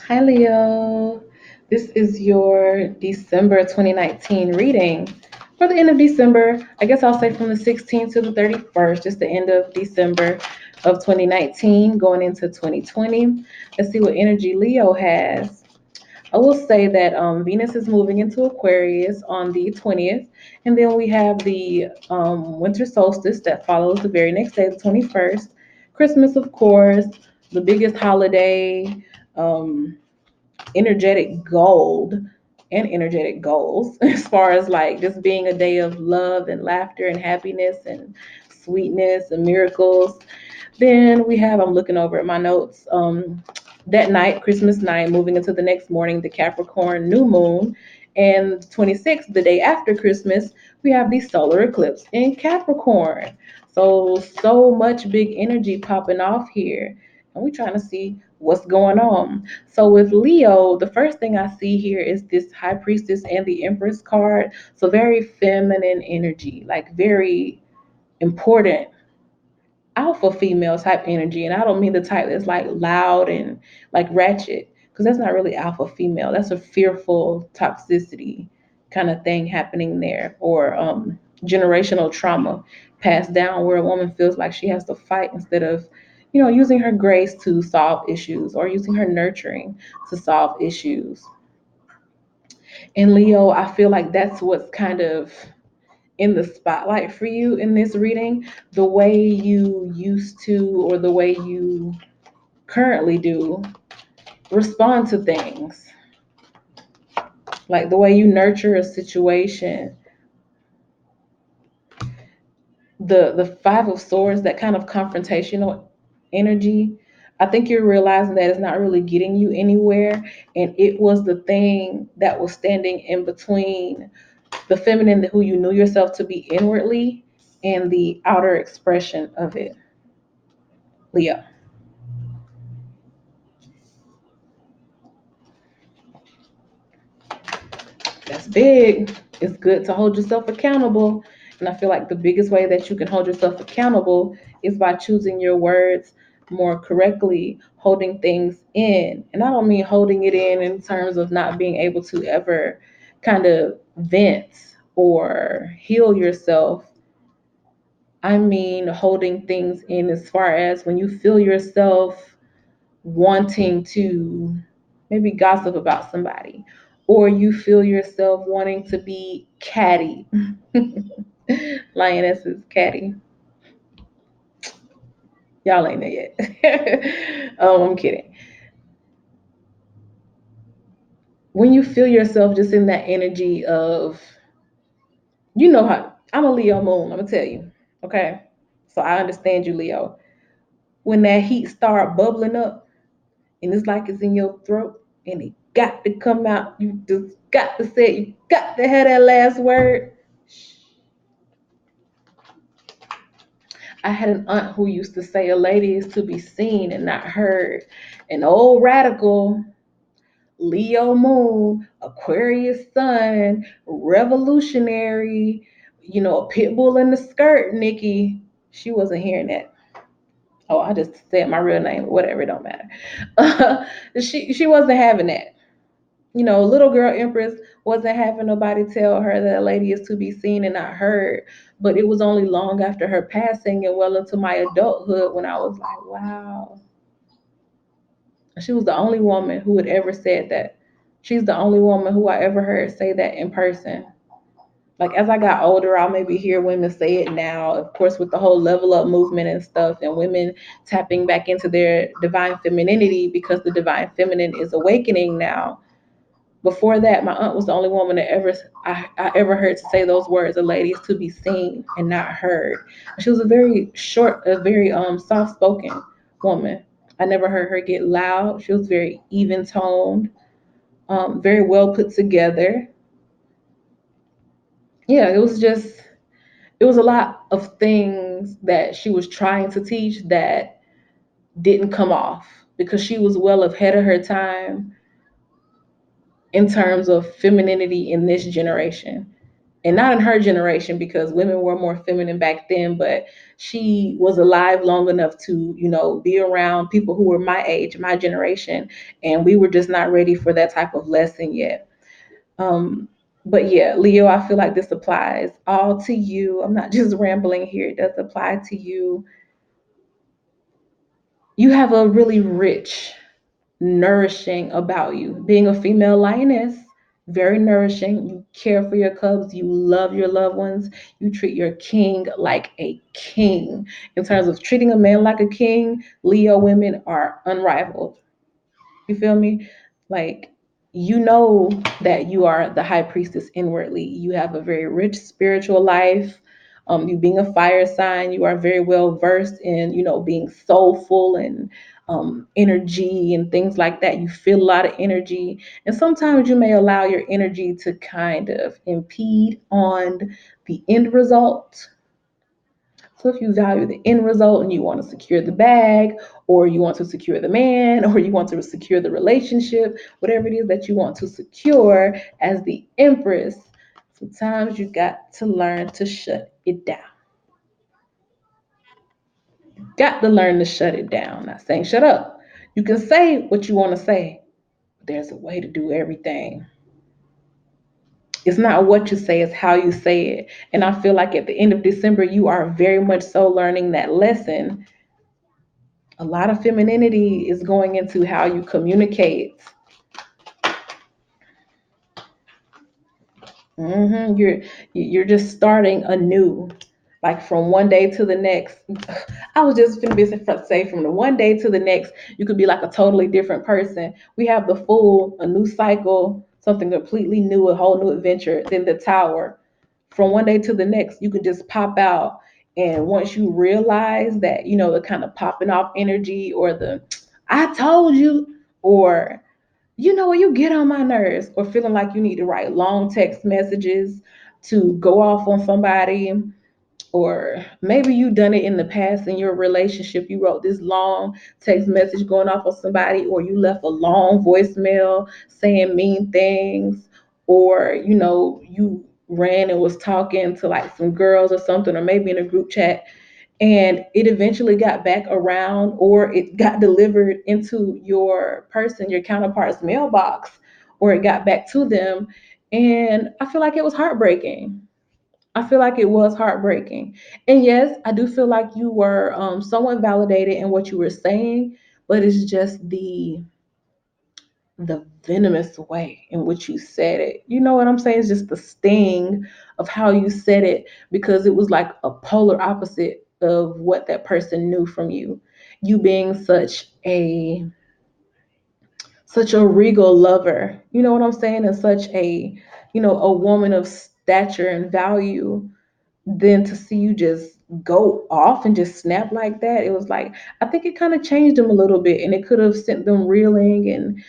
Hi, Leo. This is your December 2019 reading for the end of December. I guess I'll say from the 16th to the 31st, just the end of December of 2019, going into 2020. Let's see what energy Leo has. I will say that Venus is moving into Aquarius on the 20th, and then we have the winter solstice that follows the very next day, the 21st. Christmas, of course, the biggest holiday. Um, Energetic gold and energetic goals as far as like just being a day of love and laughter and happiness and sweetness and miracles. Then we have, I'm looking over at my notes, that night, Christmas night, moving into the next morning, the Capricorn new moon. And 26th, the day after Christmas, we have the solar eclipse in Capricorn. So much big energy popping off here. And we're trying to see what's going on. So with Leo, the first thing I see here is this High Priestess and the Empress card. So very feminine energy, like very important alpha female type energy. And I don't mean the type that's like loud and like ratchet, because that's not really alpha female. That's a fearful toxicity kind of thing happening there, or generational trauma passed down where a woman feels like she has to fight instead of, using her grace to solve issues or using her nurturing to solve issues. And Leo, I feel like that's what's kind of in the spotlight for you in this reading. The way you used to, or the way you currently do, respond to things, like the way you nurture a situation. The Five of Swords, that kind of confrontational energy, I think you're realizing that it's not really getting you anywhere, and it was the thing that was standing in between the feminine, who you knew yourself to be inwardly, and the outer expression of it, Leo. That's big. It's good to hold yourself accountable. And I feel like the biggest way that you can hold yourself accountable is by choosing your words more correctly, holding things in. And I don't mean holding it in terms of not being able to ever kind of vent or heal yourself. I mean holding things in as far as when you feel yourself wanting to maybe gossip about somebody, or you feel yourself wanting to be catty. Lioness is catty. Y'all ain't there yet. I'm kidding. When you feel yourself just in that energy of, how I'm a Leo moon, I'm gonna tell you. Okay. So I understand you, Leo. When that heat start bubbling up and it's like it's in your throat and it got to come out, you just got to say it, you got to have that last word. I had an aunt who used to say a lady is to be seen and not heard. An old radical, Leo moon, Aquarius sun, revolutionary, a pit bull in the skirt, Nikki. She wasn't hearing that. Oh, I just said my real name, whatever, it don't matter. She wasn't having that. Little girl Empress wasn't having nobody tell her that a lady is to be seen and not heard. But it was only long after her passing and well into my adulthood when I was like, wow. She was the only woman who had ever said that. She's the only woman who I ever heard say that in person. Like as I got older, I'll maybe hear women say it now, of course, with the whole level up movement and stuff, and women tapping back into their divine femininity because the divine feminine is awakening now. Before that, my aunt was the only woman that I ever heard to say those words. A lady is to be seen and not heard. She was a very short, a very soft spoken woman. I never heard her get loud. She was very even toned, very well put together. Yeah, it was a lot of things that she was trying to teach that didn't come off because she was well ahead of her time in terms of femininity in this generation. and not in her generation because women were more feminine back then, but she was alive long enough to, be around people who were my age, my generation, and we were just not ready for that type of lesson yet. Um, but yeah, Leo, I feel like this applies all to you. I'm not just rambling here. It does apply to you. You have a really rich, nourishing about you. Being a female lioness, very nourishing. You care for your cubs. You love your loved ones. You treat your king like a king. In terms of treating a man like a king, Leo women are unrivaled. You feel me? Like, you know that you are the high priestess inwardly. You have a very rich spiritual life. You being a fire sign, you are very well versed in, being soulful and energy and things like that. You feel a lot of energy. And sometimes you may allow your energy to kind of impede on the end result. So if you value the end result and you want to secure the bag, or you want to secure the man, or you want to secure the relationship, whatever it is that you want to secure as the Empress, sometimes you got to learn to shut it down. Got to learn to shut it down. Not saying shut up. You can say what you want to say, but there's a way to do everything. It's not what you say, it's how you say it. And I feel like at the end of December, you are very much so learning that lesson. A lot of femininity is going into how you communicate. You're just starting anew, like from one day to the next. I was just finna be say from the one day to the next, you could be like a totally different person. We have the Fool, a new cycle, something completely new, a whole new adventure. Then the Tower, from one day to the next, you can just pop out. And once you realize that, the kind of popping off energy, or the "I told you," or you get on my nerves, or feeling like you need to write long text messages to go off on somebody, or maybe you done it in the past in your relationship. You wrote this long text message going off on somebody, or you left a long voicemail saying mean things, or you ran and was talking to like some girls or something, or maybe in a group chat, and it eventually got back around, or it got delivered into your counterpart's mailbox, or it got back to them. And I feel like it was heartbreaking. I feel like it was heartbreaking. And yes, I do feel like you were somewhat validated in what you were saying, but it's just the venomous way in which you said it. You know what I'm saying? It's just the sting of how you said it, because it was like a polar opposite of what that person knew from you. You being such a regal lover, you know what I'm saying, and such a woman of stature and value, then to see you just go off and just snap like that, it was like, I think it kind of changed them a little bit, and it could have sent them reeling, and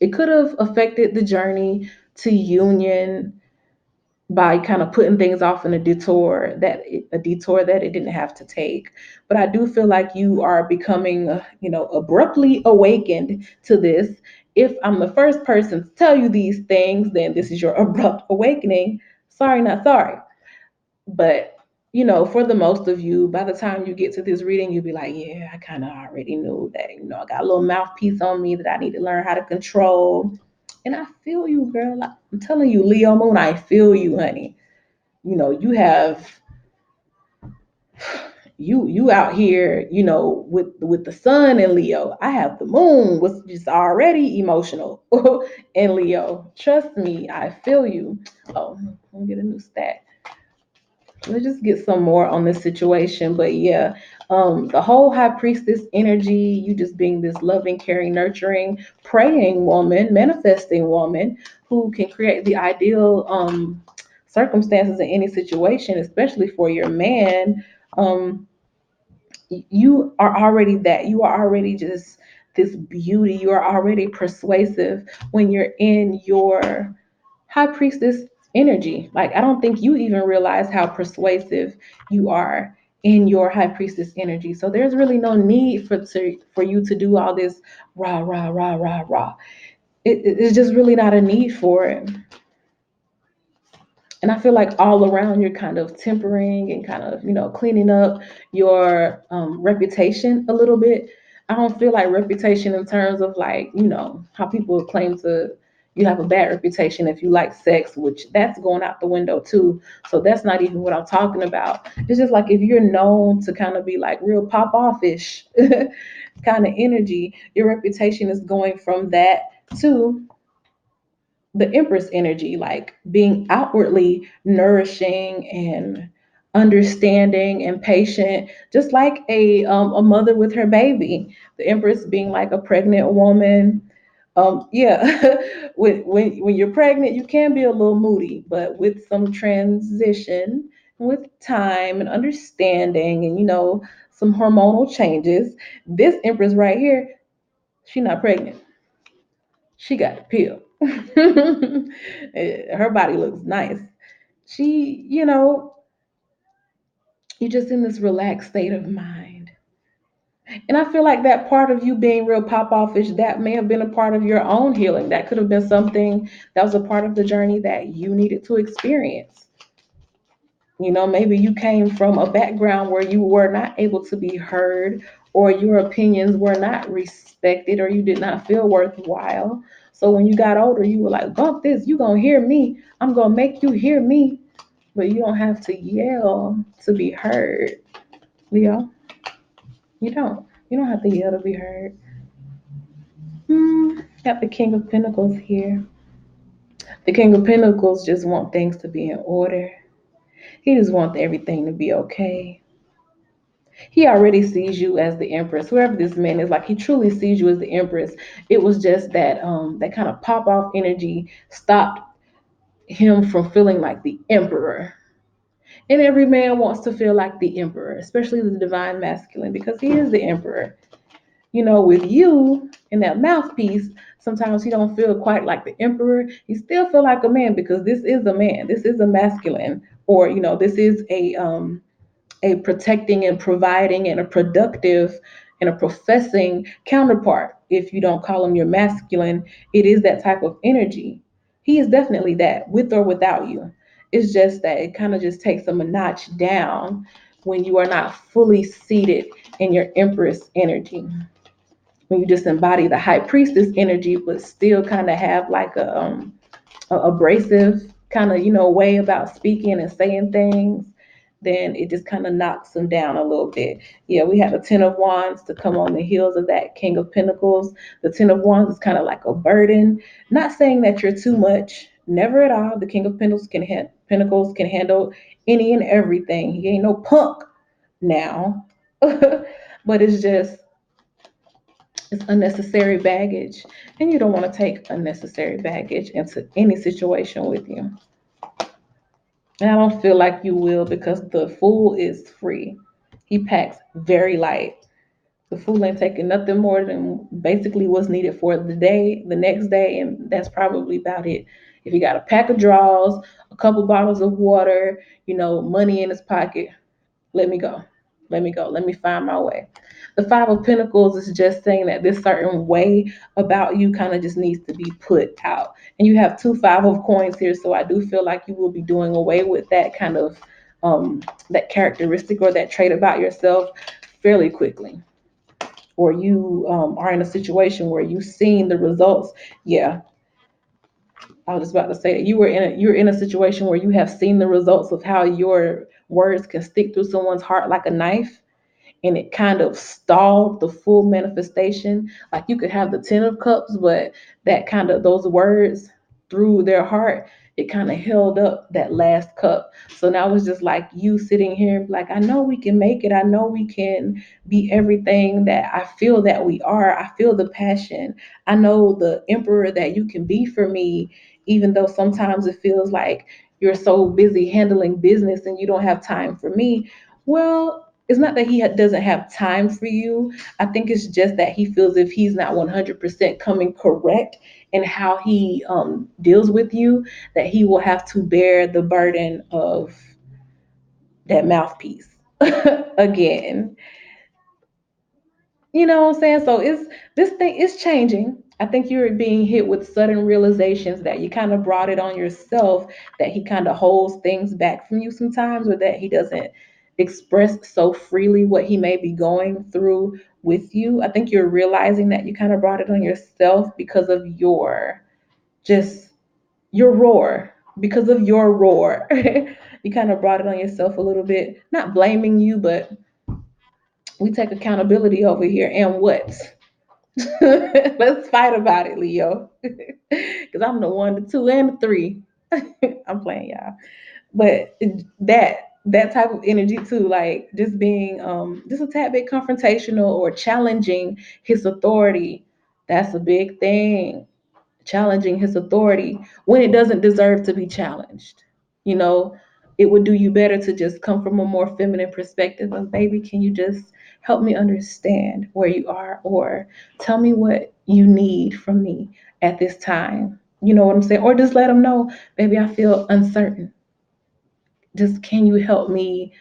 it could have affected the journey to union by kind of putting things off in a detour that it didn't have to take. But I do feel like you are becoming, abruptly awakened to this. If I'm the first person to tell you these things, then this is your abrupt awakening. Sorry, not sorry. But for the most of you, by the time you get to this reading, you'll be like, yeah, I kind of already knew that. I got a little mouthpiece on me that I need to learn how to control. And I feel you, girl. I'm telling you, Leo Moon, I feel you, honey. You have you out here, with the sun in Leo. I have the moon, which is already emotional in Leo. Trust me, I feel you. Oh, let me get a new stat. Let's just get some more on this situation. But yeah, the whole high priestess energy, you just being this loving, caring, nurturing, praying woman, manifesting woman who can create the ideal circumstances in any situation, especially for your man. um, you are already that. You are already just this beauty. You are already persuasive when you're in your high priestess energy. Like, I don't think you even realize how persuasive you are in your high priestess energy. So there's really no need for you to do all this rah rah rah rah rah. It's just really not a need for it. And I feel like all around you're kind of tempering and kind of, cleaning up your reputation a little bit. I don't feel like reputation in terms of like, how people claim to, you have a bad reputation if you like sex, which that's going out the window too. So that's not even what I'm talking about. It's just like if you're known to kind of be like real pop offish kind of energy, your reputation is going from that to the Empress energy, like being outwardly nourishing and understanding and patient, just like a mother with her baby. The Empress being like a pregnant woman. Yeah, when you're pregnant, you can be a little moody, but with some transition, with time and understanding, and some hormonal changes, this Empress right here, she's not pregnant. She got the pill. Her body looks nice. She, you're just in this relaxed state of mind. And I feel like that part of you being real pop offish, that may have been a part of your own healing. That could have been something that was a part of the journey that you needed to experience. Maybe you came from a background where you were not able to be heard, or your opinions were not respected, or you did not feel worthwhile. So when you got older, you were like, bump this, you gonna hear me. I'm gonna make you hear me. But you don't have to yell to be heard, Leo. You don't. You don't have to yell to be heard. Got the King of Pentacles here. The King of Pentacles just want things to be in order. He just wants everything to be okay. He already sees you as the Empress. Whoever this man is, like he truly sees you as the Empress. It was just that kind of pop off energy stopped him from feeling like the Emperor. And every man wants to feel like the Emperor, especially the divine masculine, because he is the Emperor. With you in that mouthpiece, sometimes he don't feel quite like the Emperor. He still feel like a man because this is a man. This is a masculine, or this is a protecting and providing and a productive and a professing counterpart. If you don't call him your masculine, it is that type of energy. He is definitely that, with or without you. It's just that it kind of just takes them a notch down when you are not fully seated in your Empress energy. When you just embody the High Priestess energy, but still kind of have like a abrasive kind of way about speaking and saying things, then it just kind of knocks them down a little bit. Yeah, we have the Ten of Wands to come on the heels of that King of Pentacles. The Ten of Wands is kind of like a burden. Not saying that you're too much, never at all. The King of Pentacles can handle any and everything. He ain't no punk now. But it's unnecessary baggage, and you don't want to take unnecessary baggage into any situation with you. And I don't feel like you will, because the Fool is free. He packs very light. The Fool ain't taking nothing more than basically what's needed for the day, the next day, and that's probably about it. If he got a pack of draws, a couple bottles of water, money in his pocket, let me go. Let me go. Let me find my way. The Five of Pentacles is just saying that this certain way about you kind of just needs to be put out. And you have two Five of Coins here, so I do feel like you will be doing away with that kind of that characteristic or that trait about yourself fairly quickly. Or you are in a situation where you've seen the results. Yeah, I was just about to say that you're in a situation where you have seen the results of how your words can stick through someone's heart like a knife, and it kind of stalled the full manifestation. Like you could have the Ten of Cups, but that kind of those words through their heart, it kind of held up that last cup. So now it's just like you sitting here and be like, I know we can make it. I know we can be everything that I feel that we are. I feel the passion. I know the Emperor that you can be for me, even though sometimes it feels like you're so busy handling business and you don't have time for me. Well, it's not that he doesn't have time for you. I think it's just that he feels if he's not 100% coming correct in how he deals with you, that he will have to bear the burden of that mouthpiece again. You know what I'm saying? So it's this thing is changing. I think you're being hit with sudden realizations that you kind of brought it on yourself, that he kind of holds things back from you sometimes, or that he doesn't express so freely what he may be going through with you. I think you're realizing that you kind of brought it on yourself because of just your roar, because of your roar. You kind of brought it on yourself a little bit, not blaming you, but we take accountability over here. And what? Let's fight about it, Leo. Because I'm the one, the two, and the three. I'm playing, y'all. But that type of energy too, like just being just a tad bit confrontational or challenging his authority. That's a big thing. Challenging his authority when it doesn't deserve to be challenged. You know, it would do you better to just come from a more feminine perspective of, baby, can you just help me understand where you are, or tell me what you need from me at this time. You know what I'm saying? Or just let them know, baby, I feel uncertain. Just can you help me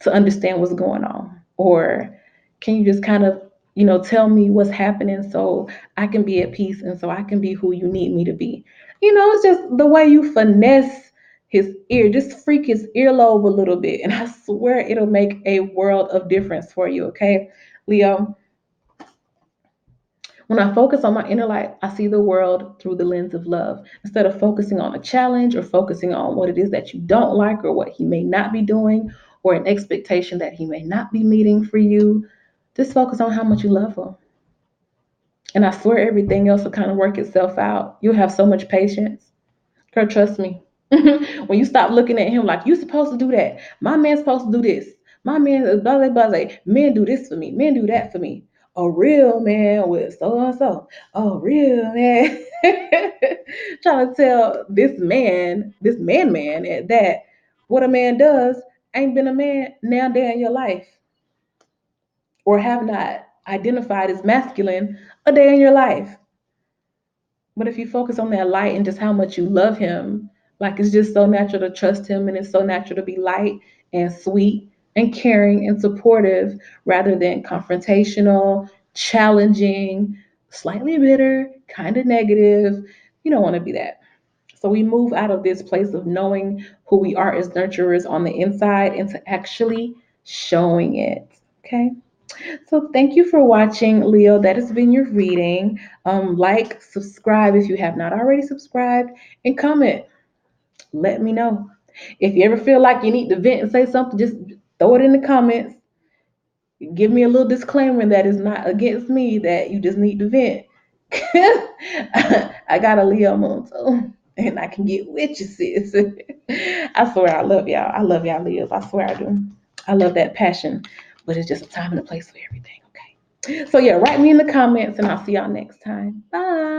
to understand what's going on? Or can you just kind of, tell me what's happening so I can be at peace and so I can be who you need me to be? It's just the way you finesse his ear, just freak his earlobe a little bit. And I swear it'll make a world of difference for you, okay? Leo, when I focus on my inner light, I see the world through the lens of love. Instead of focusing on a challenge or focusing on what it is that you don't like or what he may not be doing or an expectation that he may not be meeting for you, just focus on how much you love him. And I swear everything else will kind of work itself out. You'll have so much patience. Girl, trust me. When you stop looking at him like, you supposed to do that. My man's supposed to do this. My man is blah, blah, blah. Men do this for me. Men do that for me. A real man with so and so. A real man. Trying to tell this man that what a man does ain't been a man now day in your life, or have not identified as masculine a day in your life. But if you focus on that light and just how much you love him, like it's just so natural to trust him, and it's so natural to be light and sweet and caring and supportive rather than confrontational, challenging, slightly bitter, kind of negative. You don't want to be that. So we move out of this place of knowing who we are as nurturers on the inside into actually showing it. Okay. So thank you for watching, Leo. That has been your reading. Like, subscribe if you have not already subscribed, and comment. Let me know. If you ever feel like you need to vent and say something, just throw it in the comments. Give me a little disclaimer that is not against me, that you just need to vent. I got a Leo moon too, and I can get with you, sis. I swear I love y'all. I love y'all, Leos. I swear I do. I love that passion, but it's just a time and a place for everything. Okay. So yeah, write me in the comments, and I'll see y'all next time. Bye.